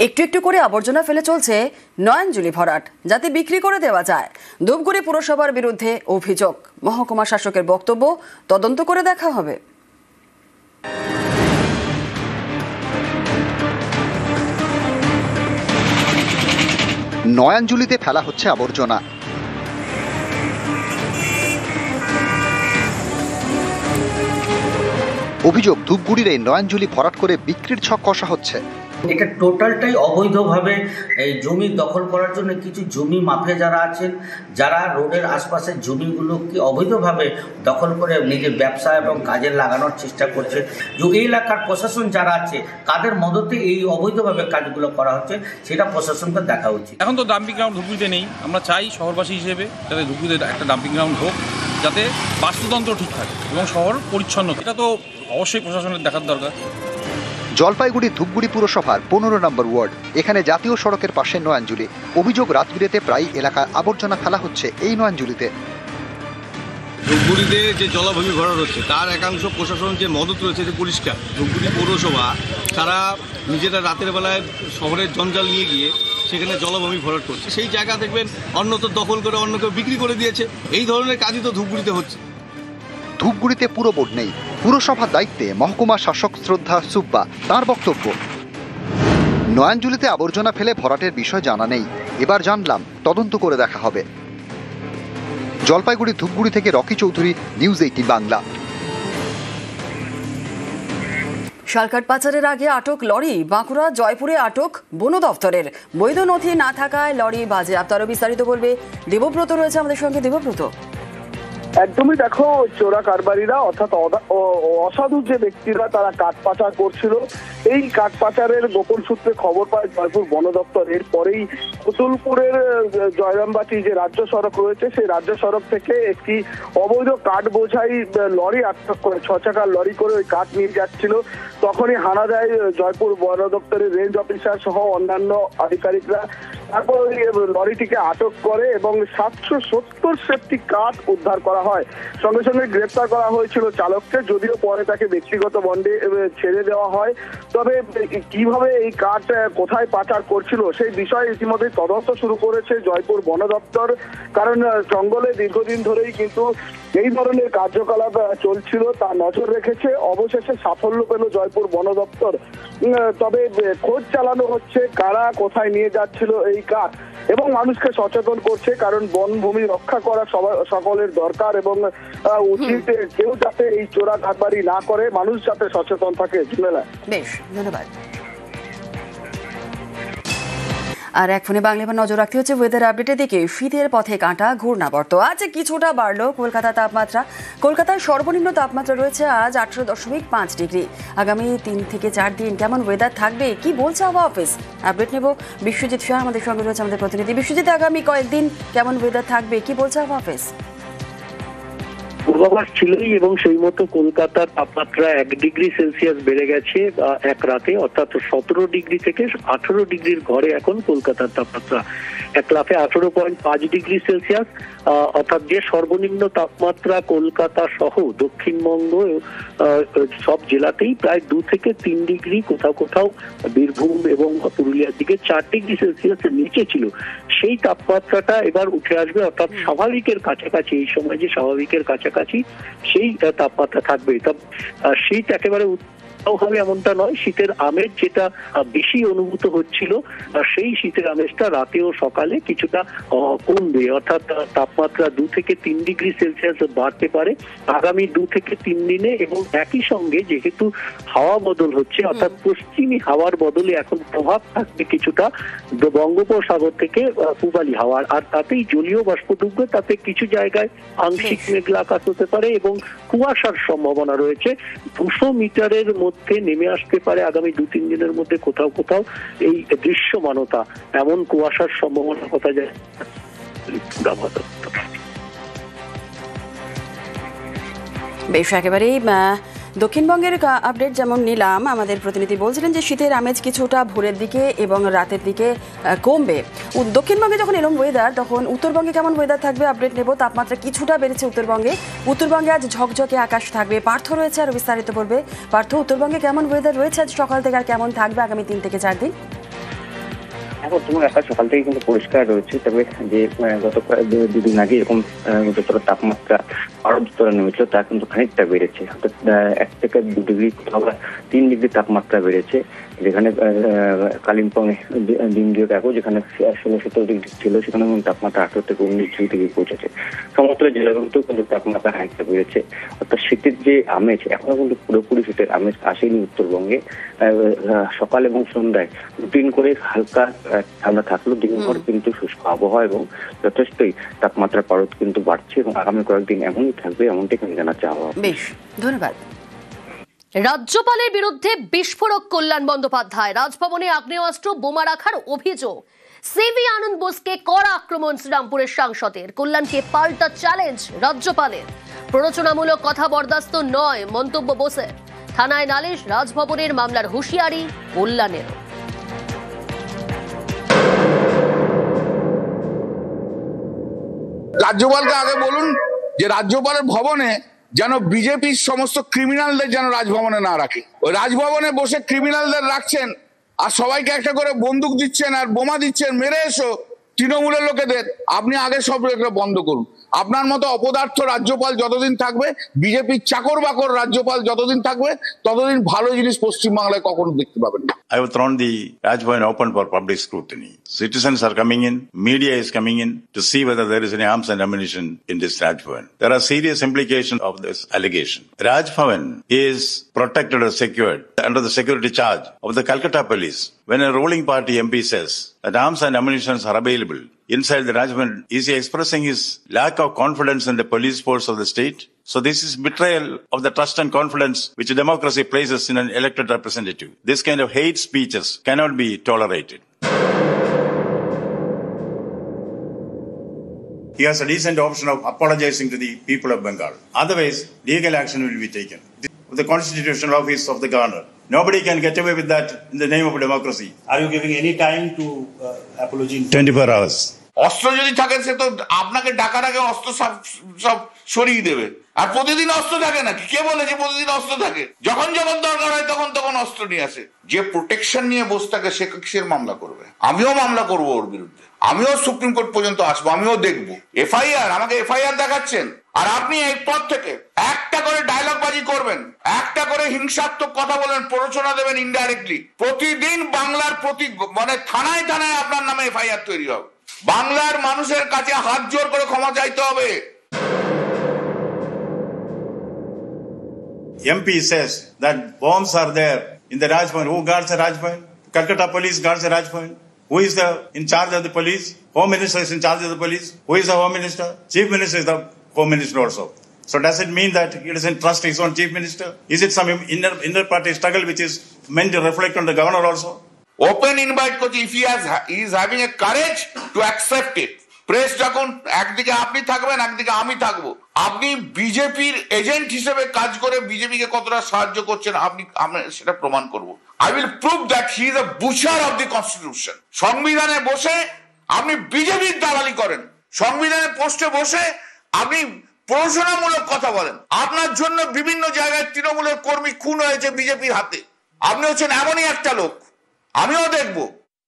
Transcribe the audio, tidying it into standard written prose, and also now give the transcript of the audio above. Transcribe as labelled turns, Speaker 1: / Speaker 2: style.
Speaker 1: একটু একটু করে আবর্জনা ফেলে চলছে নয়নজুলি ভরাট, যাতে বিক্রি করে দেওয়া যায়। ধূপগুড়ি পুরসভার বিরুদ্ধে অভিযোগ। মহকুমা শাসকের বক্তব্য, তদন্ত করে দেখা হবে।
Speaker 2: নয়নজুলিতে ফেলা হচ্ছে আবর্জনা। অভিযোগ, ধূপগুড়ির এই নয়নজুলি ভরাট করে বিক্রির ছক কষা হচ্ছে।
Speaker 3: এটা টোটালটাই অবৈধভাবে এই জমি দখল করার জন্য কিছু জমি মাফিয়া যারা আছেন, যারা রোডের আশপাশের জমিগুলোকে অবৈধভাবে দখল করে নিজের ব্যবসা এবং কাজে লাগানোর চেষ্টা করছে। এই এলাকার প্রশাসন যারা আছে, কাদের মদতে এই অবৈধভাবে কাজগুলো করা হচ্ছে সেটা প্রশাসনকে দেখা উচিত।
Speaker 4: এখন তো ডাম্পিং গ্রাউন্ড ধূপগুড়িতে নেই। আমরা চাই শহরবাসী হিসেবে যাতে ধূপগুড়িতে একটা ডাম্পিং গ্রাউন্ড হোক, যাতে বাস্তুতন্ত্র ঠিক থাকে এবং শহর পরিচ্ছন্ন। এটা তো অবশ্যই প্রশাসনের দেখার দরকার।
Speaker 2: জলপাইগুড়ি ধূপগুড়ি পুরসভার 15 নম্বর ওয়ার্ড, এখানে জাতীয় সড়কের পাশে নয়নজুলি। অভিযোগ, রাতবিরেতে প্রায় এলাকায় আবর্জনা ফেলা হচ্ছে এই নয়নজুলিতে।
Speaker 5: ধূপগুড়িতে যে জলাভূমি ভরাট হচ্ছে তার একাংশ প্রশাসন যে মদত রয়েছে যে পরিষ্কার। ধূপগুড়ি পৌরসভা তারা নিজেরা রাতের বেলায় শহরের জঞ্জাল নিয়ে গিয়ে সেখানে জলাভূমি ভরাট করছে। সেই জায়গা দেখবেন অন্যত্র দখল করে অন্য কেউ বিক্রি করে দিয়েছে। এই ধরনের কাজই তো ধূপগুড়িতে হচ্ছে।
Speaker 2: ধূপগুড়িতে পুরো বোর্ড নেই, পুরসভার দায়িত্বে মহকুমা শাসক শ্রদ্ধা সুব্বা। তার বক্তব্য, নয়নজুলিতে আবর্জনা ফেলে ভরাটের বিষয় জানা নেই, এবার জানলাম, তদন্ত করে দেখা হবে। জলপাইগুড়ি ধূপগুড়ি থেকে রকি চৌধুরী, নিউজ 18 বাংলা।
Speaker 1: শালকাট পাচারের আগে আটক লরি। বাঁকুড়া জয়পুরে আটক বন দফতরের। বৈধ নথি না থাকায় লরি বাজেয়াপ্ত। আরো বিস্তারিত বলবে দেবব্রত, রয়েছে আমাদের সঙ্গে। দেবব্রত,
Speaker 6: একদমই দেখো, চোরা কারবারিরা অর্থাৎ অসাধু যে ব্যক্তিরা তারা কাঠ পাচার করছিল, এই কাঠ পাচারের গোপন সূত্রে খবর পায় জয়পুর বন দপ্তর। এরপরেই কুতুলপুরের জয়রামবাটি যে রাজ্য সড়ক রয়েছে, সেই রাজ্য সড়ক থেকে একটি অবৈধ কাঠ বোঝাই লরি আটক করে, 6 চাকার লরি করে ওই কাঠ নিয়ে যাচ্ছিল। তখনই হানা দেয় জয়পুর বন দপ্তরের রেঞ্জ অফিসার সহ অন্যান্য আধিকারিকরা। তারপর ওই লরিটিকে আটক করে এবং 770 সেফটি কাঠ উদ্ধার করা হয়। সঙ্গে সঙ্গে গ্রেপ্তার করা হয়েছিল চালককে, যদিও পরে তাকে ব্যক্তিগত বন্ডে ছেড়ে দেওয়া হয়। তবে কিভাবে এই কাঠ কোথায় পাচার করছিল সেই বিষয়ে ইতিমধ্যে তদন্ত শুরু করেছে জয়পুর বন দপ্তর। কারণ জঙ্গলে দীর্ঘদিন ধরেই কিন্তু এই ধরনের কার্যকলাপ চলছিল, তা নজর রেখেছে। অবশেষে সাফল্য পেল জয়পুর বন দপ্তর। তবে খোঁজ চালানো হচ্ছে কারা কোথায় নিয়ে যাচ্ছিল এই কাঠ, এবং মানুষকে সচেতন করছে। কারণ বনভূমি রক্ষা করা সকলের দরকার এবং উচিত কেউ যাতে এই চোরা কারবারি না করে, মানুষ যাতে সচেতন থাকে।
Speaker 1: বেশ, ধন্যবাদ। আর এক ফোনে বাংলা নজর রাখতে হচ্ছে ওয়েদার আপডেটের দিকে। শীতের পথে কাঁটা ঘূর্ণাবর্ত। আজ কিছুটা বাড়লো কলকাতা তাপমাত্রা। কলকাতার সর্বনিম্ন তাপমাত্রা রয়েছে আজ 18.5 ডিগ্রি। আগামী 3 থেকে 4 দিন কেমন ওয়েদার থাকবে, কি বলছে আবহাওয়া অফিস? আপডেট নেব। বিশ্বজিৎ শাহ আমাদের সঙ্গে রয়েছে, আমাদের প্রতিনিধি। বিশ্বজিৎ, আগামী কয়েকদিন কেমন ওয়েদার থাকবে, কি বলছে আবহাওয়া অফিস?
Speaker 7: পূর্বাভাস ছিলই এবং সেই মতো কলকাতার তাপমাত্রা 1 ডিগ্রি সেলসিয়াস বেড়ে গেছে এক রাতে, অর্থাৎ 17 ডিগ্রি থেকে 18 ডিগ্রির ঘরে এখন কলকাতার তাপমাত্রা। এক লাফে 18.5 ডিগ্রি সেলসিয়াস, অর্থাৎ যে সর্বনিম্ন তাপমাত্রা কলকাতা সহ দক্ষিণবঙ্গ সব জেলাতেই প্রায় 2 থেকে 3 ডিগ্রি, কোথাও কোথাও বীরভূম এবং পুরুলিয়ার দিকে 4 ডিগ্রি সেলসিয়াসের নিচে ছিল। সেই তাপমাত্রাটা এবার উঠে আসবে, অর্থাৎ স্বাভাবিকের কাছাকাছি। এই সময় যে স্বাভাবিকের কাছাকাছি সেই তাপমাত্রা থাকবে। শীত একেবারে হবে এমনটা নয়। শীতের আমেজ যেটা বেশি অনুভূত হচ্ছিল, সেই শীতের আমেজটা রাতে ও সকালে কিছুটা কমবে, অর্থাৎ তাপমাত্রা 2 থেকে 3 ডিগ্রি সেলসিয়াস বাড়তে পারে আগামী 2 থেকে 3 দিনে। এবং একই সঙ্গে যেহেতু হাওয়া বদল হচ্ছে, অর্থাৎ পশ্চিমী হাওয়ার বদলে এখন প্রভাব থাকবে কিছুটা বঙ্গোপসাগর থেকে পূবালি হাওয়ার, আর তাতেই জলীয় বাষ্প ঢুকবে। তাতে কিছু জায়গায় আংশিক মেঘলা আকাশ হতে পারে এবং কুয়াশার সম্ভাবনা রয়েছে। 200 মিটারের মধ্যে নেমে আসতে পারে আগামী 2-3 দিনের মধ্যে কোথাও কোথাও এই দৃশ্যমানতা। এমন কুয়াশার সম্ভাবনা কথা যায়।
Speaker 1: বেশ, একেবারেই দক্ষিণবঙ্গের আপডেট যেমন নিলাম, আমাদের প্রতিনিধি বলছিলেন যে শীতের আমেজ কিছুটা ভোরের দিকে এবং রাতের দিকে কমবে। দক্ষিণবঙ্গে যখন এরকম ওয়েদার, তখন উত্তরবঙ্গে কেমন ওয়েদার থাকবে আপডেট নেব। তাপমাত্রা কিছুটা বেড়েছে উত্তরবঙ্গে আজ ঝকঝকে আকাশ থাকবে। পার্থ রয়েছে, আরো বিস্তারিত বলবে। পার্থ, উত্তরবঙ্গে কেমন ওয়েদার রয়েছে আজ সকাল থেকে, আর কেমন থাকবে আগামী 3 থেকে 4 দিন?
Speaker 8: এখন তোমার একটা সকাল থেকে কিন্তু পরিষ্কার রয়েছে, তবে যে গত দুদিন আগে এরকম যতটা তাপমাত্রা আরো স্তরে নেমেছিল তা কিন্তু খানিকটা বেড়েছে, অর্থাৎ 1 থেকে 2 ডিগ্রি কোথাও 3 ডিগ্রি তাপমাত্রা বেড়েছে। যেখানে কালিম্পং দিন দুয়েক আগেও যেখানে 16-17 ডিগ্রি ছিল সেখানে তাপমাত্রা 18 থেকে 19 ডিগ্রি পৌঁছেছে। সমস্ত জেলাগুলোতেও কিন্তু তাপমাত্রা খানিকটা বেড়েছে, অর্থাৎ শীতের যে আমেজ এখনো কিন্তু পুরোপুরি শীতের আমেজ আসেনি উত্তরবঙ্গে। সকাল এবং সন্ধ্যায় রুটিন করে হালকা ঠান্ডা থাকলেও দিনভর কিন্তু শুষ্ক আবহাওয়া এবং যথেষ্টই তাপমাত্রার পারদ কিন্তু বাড়ছে এবং আগামী কয়েকদিন এমনই থাকবে, এমনটাই কিন্তু জানাচ্ছে আবহাওয়া।
Speaker 1: বেশ, ধন্যবাদ।
Speaker 9: রাজ্যপালের বিরুদ্ধে বিস্ফোরক কল্যাণ বন্দ্যোপাধ্যায়, রাজভবনে আগ্নেয়াস্ত্র বোমা রাখার অভিযোগ, সিভি আনন্দ বোসকে কড়া আক্রমণ শ্রীরামপুরের সাংসদের, কল্যাণকে পাল্টা চ্যালেঞ্জ রাজ্যপালের, প্ররোচনামূলক কথা বরদাস্ত নয় মন্তব্য বোসের, থানায় নালিশ, রাজভবনের মামলার হুঁশিয়ারি কল্যাণের।
Speaker 10: রাজ্যপালকে আগে বলুন যে রাজ্যপালের ভবনে যেন বিজেপির সমস্ত ক্রিমিনালদের যেন রাজভবনে না রাখে। ওই রাজভবনে বসে ক্রিমিনালদের রাখছেন আর সবাইকে একটা করে বন্দুক দিচ্ছেন আর বোমা দিচ্ছেন, মেরে এসো তৃণমূলের লোকেদের। আপনি আগে সব এটা বন্ধ করুন। আপনার মতো অপদার্থ রাজ্যপাল যতদিন থাকবে, বিজেপির চাকর বাকর রাজ্যপাল যতদিন থাকবে, ততদিন ভালো জিনিস পশ্চিমবাংলায় কখনো দেখতে পাবেন না।
Speaker 11: I have thrown the Rajbhavan open for public scrutiny. Citizens are coming in, media is coming in to see whether there is any arms and ammunition in this Rajbhavan. There are serious implications of this allegation. Rajbhavan is protected or secured under the security charge of the Calcutta police. When a ruling party MP says that arms and ammunition are available inside the Rajbhavan, is he expressing his lack of confidence in the police force of the state? So this is betrayal of the trust and confidence which democracy places in an elected representative. This kind of hate speeches cannot be tolerated. He has a decent option of apologizing to the people of Bengal. Otherwise, legal action will be taken. The constitutional office of the governor. Nobody can get away with that in the name of democracy.
Speaker 12: Are you giving any time to apology?
Speaker 11: 24 hours.
Speaker 10: অস্ত্র যদি থাকে সে তো আপনাকে ডাকার আগে অস্ত্র সব সরিয়ে দেবে। আর প্রতিদিন অস্ত্র থাকে নাকি? কে বলেছে প্রতিদিন অস্ত্র থাকে? যখন যখন দরকার হয় তখন অস্ত্র নিয়ে আসে। যে প্রোটেকশন নিয়ে বসে থাকে সে কিসের মামলা করবে? আমিও মামলা করবো ওর বিরুদ্ধে, আমিও সুপ্রিম কোর্ট পর্যন্ত আসবো, আমিও দেখবো। এফআইআর, আমাকে এফআইআর দেখাচ্ছেন আর আপনি এই পদ থেকে একটা করে ডায়লগ বাজি করবেন, একটা করে হিংসাত্মক কথা বলেন, প্ররোচনা দেবেন ইনডাইরেক্টলি। প্রতিদিন বাংলার মানে থানায় থানায় আপনার নামে এফআইআর তৈরি হবে। বাংলার মানুষের কাছে হাত জোর করে ক্ষমা চাইতে হবে।
Speaker 11: MP says that bombs are there in the Rajbhavan. Who guards the Rajbhavan? Calcutta police guards the Rajbhavan. Who is in charge of the police? Home Minister is in charge of the police. Who is the Home Minister? Chief Minister is the Home Minister also. So does it mean that he doesn't trust his own Chief Minister? Is it some inner party struggle which is meant to reflect on the governor also?
Speaker 10: Open invite করছি, if he is having a courage to accept it. Press যখন একদিকে আপনি থাকবেন একদিকে আমি থাকবো, আপনি বিজেপির এজেন্ট হিসেবে কাজ করে বিজেপিকে কতটা সাহায্য করছেন আমরা সেটা প্রমাণ করব। I will prove that he is a Butcher of the constitution. সংবিধানে বসে আপনি বিজেপির দালালি করেন, সংবিধানের পোস্টে বসে আপনি প্ররোচনামূলক কথা বলেন। আপনার জন্য বিভিন্ন জায়গায় তৃণমূলের কর্মী খুন হয়েছে বিজেপির হাতে। আপনি হচ্ছেন এমনই একটা লোক, আমিও দেখবো।